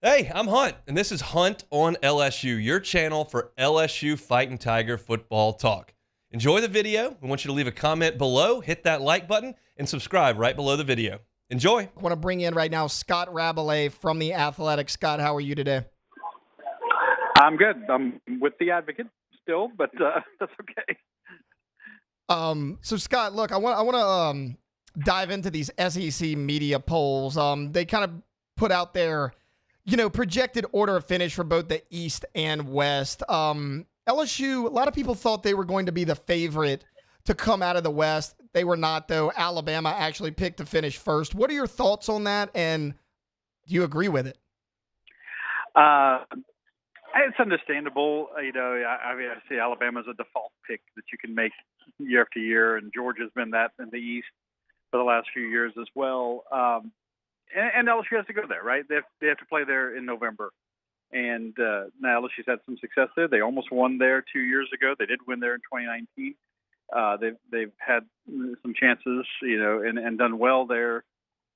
Hey, I'm Hunt, and this is Hunt on LSU, your channel for LSU Fighting Tiger football talk. Enjoy the video. We want you to leave a comment below, hit that like button, and subscribe right below the video. Enjoy. I want to bring in right now Scott Rabalais from The Athletic. Scott, how are you today? I'm good. I'm with the Advocate still, but that's okay. So Scott, look, I want to dive into these SEC media polls. They kind of put out their, projected order of finish for both the East and West. LSU, a lot of people thought they were going to be the favorite to come out of the West. They were not, though. Alabama actually picked to finish first. What are your thoughts on that, and do you agree with it? It's understandable. Obviously Alabama's a default pick that you can make year after year, and Georgia's been that in the East for the last few years as well. And LSU has to go there, right? They have to play there in November. And now LSU's had some success there. They almost won there 2 years ago. They did win there in 2019. They've had some chances, and done well there. In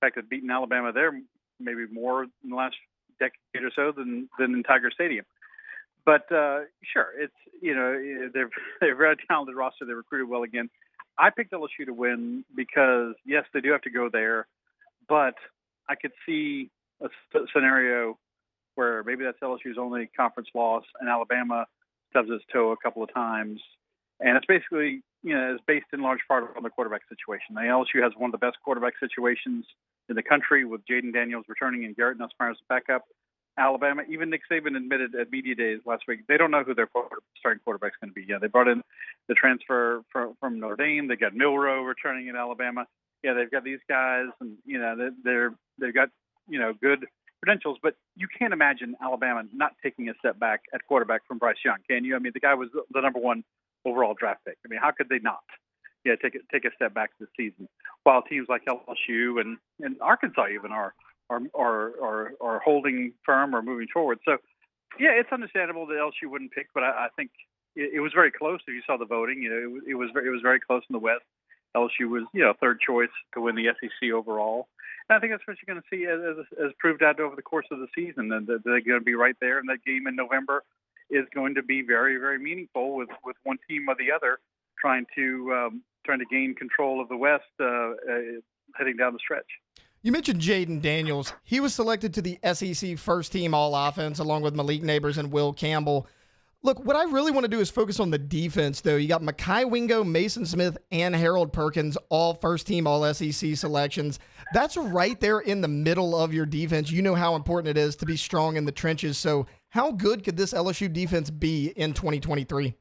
fact, they've beaten Alabama there maybe more in the last decade or so than in Tiger Stadium. But sure, it's they're a very talented roster. They recruited well again. I picked LSU to win because yes, they do have to go there, but I could see a scenario where maybe that's LSU's only conference loss, and Alabama stubs its toe a couple of times, and it's basically is based in large part on the quarterback situation. Now, LSU has one of the best quarterback situations in the country with Jaden Daniels returning and Garrett Nussmeier as backup. Alabama, even Nick Saban admitted at media days last week, they don't know who their starting quarterback is going to be. Yeah, they brought in the transfer from Notre Dame. They got Milroe returning in Alabama. Yeah, they've got these guys, and they've got good credentials. But you can't imagine Alabama not taking a step back at quarterback from Bryce Young, can you? I mean, the guy was the number one overall draft pick. I mean, how could they not? Yeah, take a step back this season. While teams like LSU and Arkansas even are holding firm or moving forward. So, yeah, it's understandable that LSU wouldn't pick, but I think it was very close. If you saw the voting, it was very close in the West. LSU was third choice to win the SEC overall, and I think that's what you're going to see as proved out over the course of the season. And they're going to be right there, and that game in November is going to be very, very meaningful with one team or the other trying to gain control of the West heading down the stretch. You mentioned Jaden Daniels. He was selected to the SEC first-team all-offense along with Malik Neighbors and Will Campbell. Look, what I really want to do is focus on the defense, though. You got Mekhi Wingo, Mason Smith, and Harold Perkins, all first-team all-SEC selections. That's right there in the middle of your defense. You know how important it is to be strong in the trenches. So how good could this LSU defense be in 2023?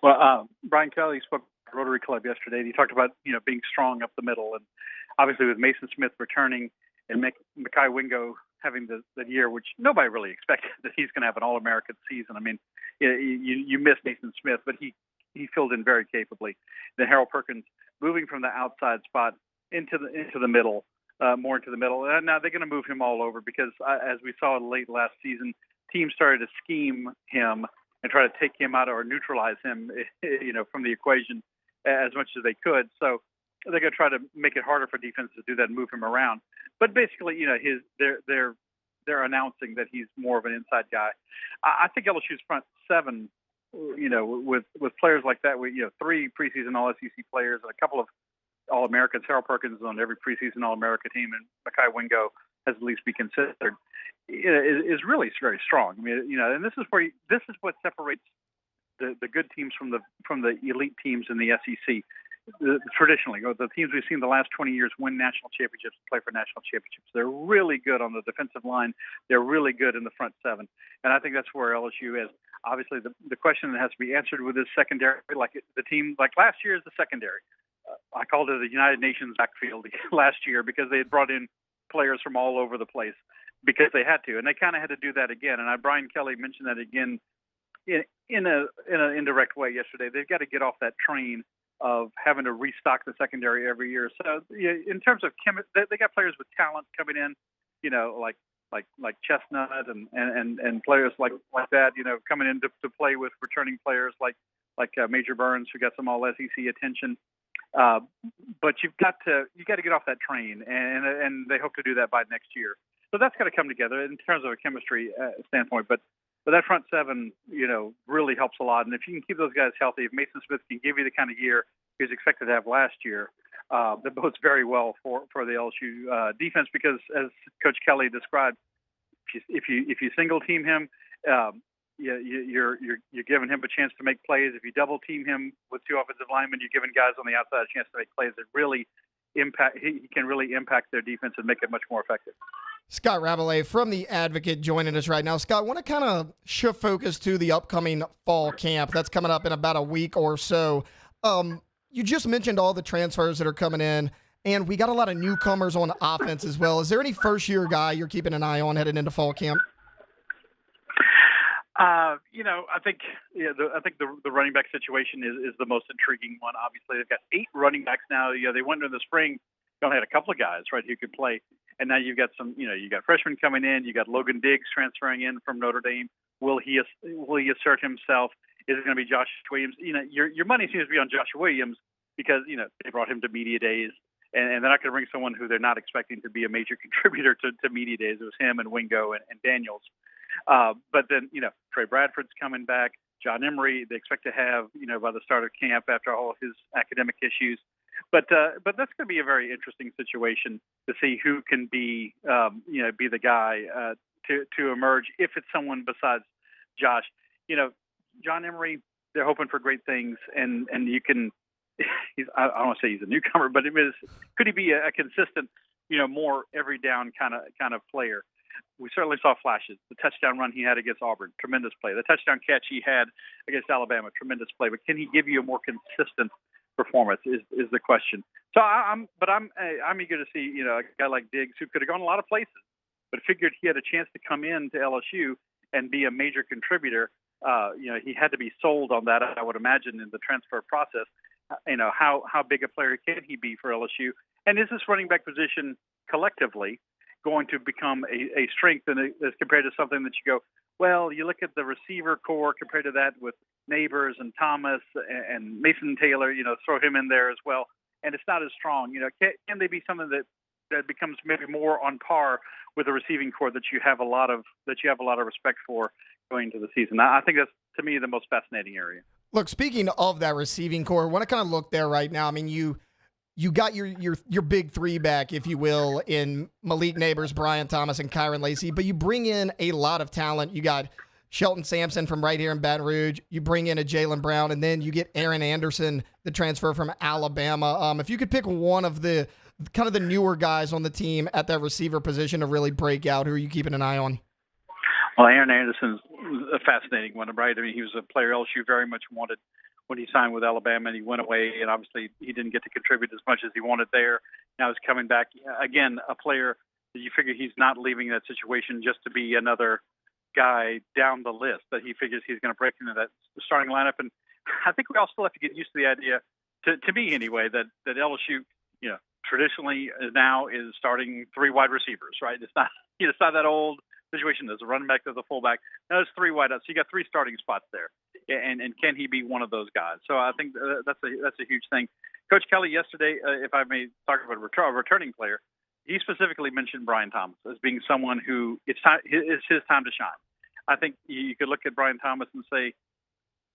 Well, Brian Kelly spoke at Rotary Club yesterday, and he talked about being strong up the middle. And obviously with Mason Smith returning and Mekhi Wingo having the year, which nobody really expected that he's going to have an All-American season. I mean, you miss Mason Smith, but he filled in very capably. Then Harold Perkins moving from the outside spot into the middle, more into the middle. And now they're going to move him all over because as we saw late last season, teams started to scheme him and try to take him out or neutralize him, from the equation as much as they could. So they're going to try to make it harder for defense to do that and move him around. But basically, they're announcing that he's more of an inside guy. I think LSU's front seven, with players like that, with 3 preseason All-SEC players and a couple of All-Americans. Harold Perkins is on every preseason All-America team, and Mekhi Wingo has at least be considered. Is really very strong. I mean, and this is what separates the good teams from the elite teams in the SEC. Traditionally, the teams we've seen the last 20 years win national championships, play for national championships. They're really good on the defensive line. They're really good in the front seven. And I think that's where LSU is. Obviously, the question that has to be answered with this secondary, like the team, like last year is the secondary. I called it the United Nations backfield last year because they had brought in players from all over the place because they had to. And they kind of had to do that again. And Brian Kelly mentioned that again in an indirect way yesterday. They've got to get off that train of having to restock the secondary every year. So in terms of they got players with talent coming in, like Chestnut and players like that, coming in to play with returning players like Major Burns, who got some all SEC attention. But you got to get off that train, and they hope to do that by next year. So that's got to come together in terms of a chemistry standpoint. But that front seven, really helps a lot. And if you can keep those guys healthy, if Mason Smith can give you the kind of year he was expected to have last year, that bodes very well for the LSU defense, because as Coach Kelly described, if you single team him, you're giving him a chance to make plays. If you double team him with two offensive linemen, you're giving guys on the outside a chance to make plays that really impact. He can really impact their defense and make it much more effective. Scott Rabalais from The Advocate joining us right now. Scott, I want to kind of shift focus to the upcoming fall camp that's coming up in about a week or so. You just mentioned all the transfers that are coming in, and we got a lot of newcomers on offense as well. Is there any first-year guy you're keeping an eye on heading into fall camp? I think the running back situation is the most intriguing one. Obviously, they've got 8 running backs now. They went into the spring, they only had a couple of guys, right, who could play. And now you've got you got freshmen coming in. You got Logan Diggs transferring in from Notre Dame. Will he assert himself? Is it going to be Josh Williams? Your money seems to be on Josh Williams because, they brought him to media days, and they're not going to bring someone who they're not expecting to be a major contributor to media days. It was him and Wingo and Daniels. But then, Trey Bradford's coming back. John Emery, they expect to have, by the start of camp after all of his academic issues. But that's going to be a very interesting situation to see who can be the guy to emerge, if it's someone besides Josh. John Emery, they're hoping for great things, and you can. I don't want to say he's a newcomer, but could he be a consistent, more every down kind of player? We certainly saw flashes. The touchdown run he had against Auburn, tremendous play. The touchdown catch he had against Alabama, tremendous play. But can he give you a more consistent performance is the question. So I'm eager to see a guy like Diggs, who could have gone a lot of places, but figured he had a chance to come in to LSU and be a major contributor. He had to be sold on that, I would imagine, in the transfer process. How big a player can he be for LSU? And is this running back position collectively going to become a strength as compared to something that you go, well, you look at the receiver core compared to that with Neighbors and Thomas and Mason Taylor, throw him in there as well, and it's not as strong. Can they be something that becomes maybe more on par with the receiving core that you have a lot of respect for going into the season? I think that's, to me, the most fascinating area. Look, speaking of that receiving core, I want to kind of look there right now. I mean, you got your big three back, if you will, in Malik Neighbors, Brian Thomas, and Kyron Lacey, but you bring in a lot of talent. You got Shelton Sampson from right here in Baton Rouge. You bring in a Jalen Brown, and then you get Aaron Anderson, the transfer from Alabama. If you could pick one of the kind of the newer guys on the team at that receiver position to really break out, who are you keeping an eye on? Well, Aaron Anderson's a fascinating one, right? I mean, he was a player LSU very much wanted when he signed with Alabama, and he went away, and obviously he didn't get to contribute as much as he wanted there. Now he's coming back. Again, a player that you figure he's not leaving that situation just to be another guy down the list, that he figures he's going to break into that starting lineup. And I think we all still have to get used to the idea, to me anyway, that LSU, traditionally now is starting 3 wide receivers, right? It's not that old situation. There's a running back, there's a fullback. Now there's 3 wideouts. So you got 3 starting spots there. And can he be one of those guys? So I think that's a huge thing. Coach Kelly yesterday, if I may talk about a returning player, he specifically mentioned Brian Thomas as being someone who it's his time to shine. I think you could look at Brian Thomas and say,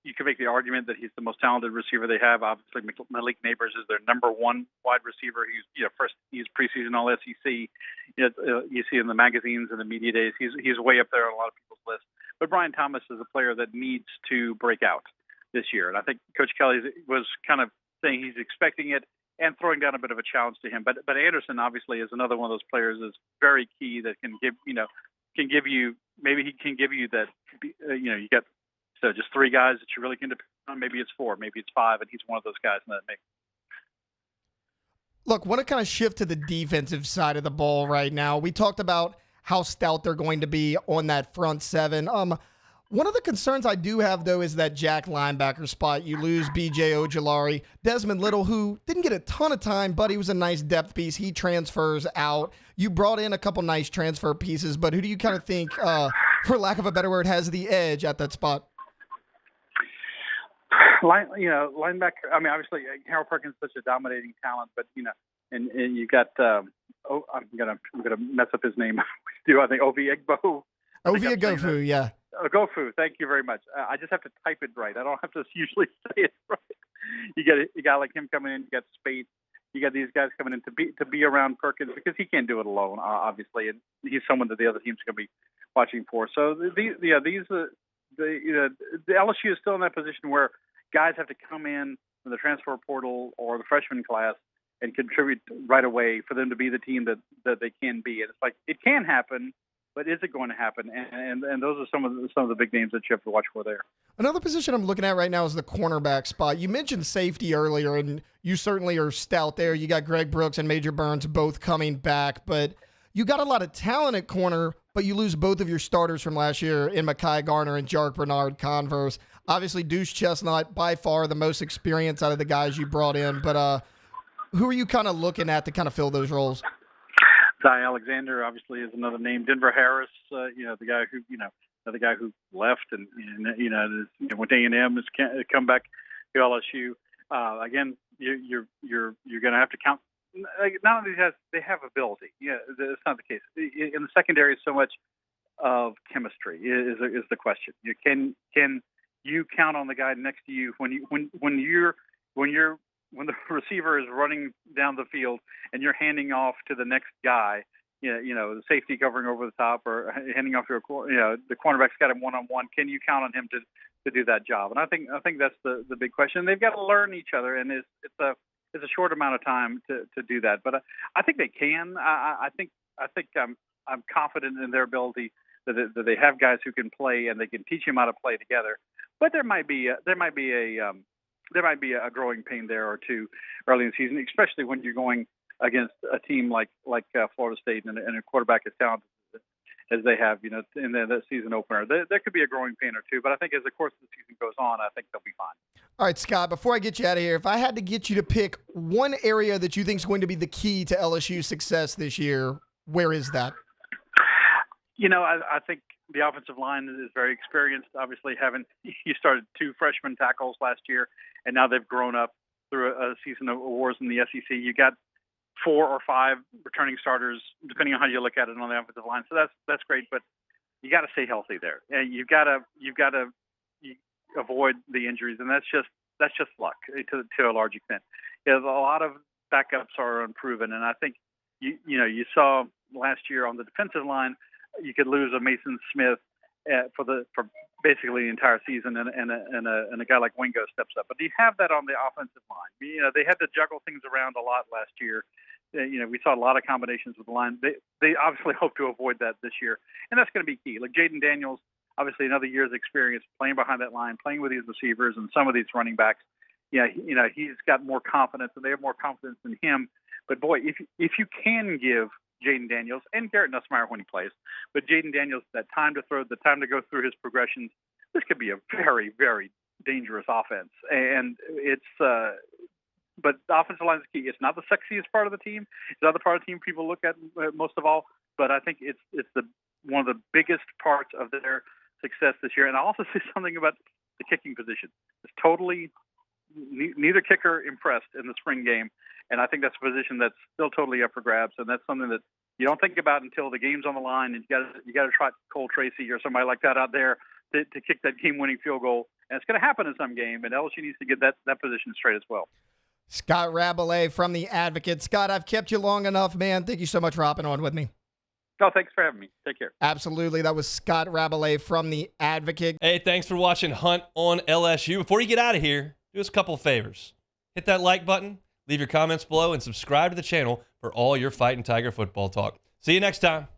you could make the argument that he's the most talented receiver they have. Obviously, Malik Neighbors is their number 1 wide receiver. He's preseason All SEC. You see in the magazines and the media days, he's way up there on a lot of people's lists. But Brian Thomas is a player that needs to break out this year, and I think Coach Kelly was kind of saying he's expecting it and throwing down a bit of a challenge to him. But Anderson obviously is another one of those players that's very key, that can give you that. You got. So just 3 guys that you really can depend on. Maybe it's 4, maybe it's 5, and he's one of those guys in that mix. Look, want to kind of shift to the defensive side of the ball right now. We talked about how stout they're going to be on that front 7. One of the concerns I do have, though, is that jack linebacker spot. You lose B.J. Ojolari. Desmond Little, who didn't get a ton of time, but he was a nice depth piece. He transfers out. You brought in a couple nice transfer pieces, but who do you kind of think, for lack of a better word, has the edge at that spot? Linebacker. I mean, obviously, Harold Perkins is such a dominating talent, but and you got. I'm gonna mess up his name. do. I think Ovi Igbo. Ovia Gofu, yeah. Gofu, thank you very much. I just have to type it right. I don't have to usually say it right. You get a guy like him coming in. You got Spate. You got these guys coming in to be around Perkins because he can't do it alone, obviously, and he's someone that the other team's going to be watching for. So the LSU is still in that position where guys have to come in from the transfer portal or the freshman class and contribute right away for them to be the team that they can be. And it's like it can happen. But is it going to happen? And those are some of the big names that you have to watch for there. Another position I'm looking at right now is the cornerback spot. You mentioned safety earlier, and you certainly are stout there. You got Greg Brooks and Major Burns both coming back, but you got a lot of talent at corner, but you lose both of your starters from last year in Mekhi Garner and Jark Bernard Converse. Obviously, Deuce Chestnut, by far the most experienced out of the guys you brought in, but who are you kind of looking at to kind of fill those roles? Ty Alexander obviously is another name. Denver Harris, the guy who left and went to A&M has come back to LSU. Again, you're going to have to count. Like, not only they have ability. Yeah, that's not the case. In the secondary, so much of chemistry is the question. Can you count on the guy next to you when the receiver is running down the field and you're handing off to the next guy, the safety covering over the top or handing off to the cornerback's got him one-on-one. Can you count on him to do that job? And I think that's the big question. They've got to learn each other, and it's a short amount of time to do that. But I think they can. I think I'm confident in their ability that they have guys who can play and they can teach them how to play together. But there might be a growing pain there or two early in the season, especially when you're going against a team like Florida State and a quarterback as talented as they have, in the season opener. There could be a growing pain or two, but I think as the course of the season goes on, I think they'll be fine. All right, Scott, before I get you out of here, if I had to get you to pick one area that you think is going to be the key to LSU's success this year, where is that? I think the offensive line is very experienced. Obviously, you started 2 freshman tackles last year, and now they've grown up through a season of wars in the SEC. You got 4 or 5 returning starters, depending on how you look at it on the offensive line. So that's great, but you got to stay healthy there, and you've got to avoid the injuries, and that's just luck to a large extent. A lot of backups are unproven, and I think you saw last year on the defensive line. You could lose a Mason Smith for basically the entire season, and a guy like Wingo steps up. But do you have that on the offensive line? They had to juggle things around a lot last year. We saw a lot of combinations with the line. They obviously hope to avoid that this year, and that's going to be key. Like Jaden Daniels, obviously another year's experience playing behind that line, playing with these receivers and some of these running backs. He's got more confidence, and they have more confidence in him. But boy, if you can give Jaden Daniels and Garrett Nussmeier when he plays, but Jaden Daniels that time to throw, the time to go through his progressions, this could be a very, very dangerous offense. And but the offensive line is key. It's not the sexiest part of the team. It's not the part of the team people look at most of all, but I think it's one of the biggest parts of their success this year. And I'll also say something about the kicking position. It's totally neither kicker impressed in the spring game. And I think that's a position that's still totally up for grabs, and that's something that you don't think about until the game's on the line, and you got to trot Cole Tracy or somebody like that out there to kick that game-winning field goal. And it's going to happen in some game, and LSU needs to get that position straight as well. Scott Rabalais from The Advocate. Scott, I've kept you long enough, man. Thank you so much for hopping on with me. Oh, thanks for having me. Take care. Absolutely. That was Scott Rabalais from The Advocate. Hey, thanks for watching Hunt on LSU. Before you get out of here, do us a couple of favors. Hit that like button. Leave your comments below and subscribe to the channel for all your Fighting Tiger football talk. See you next time.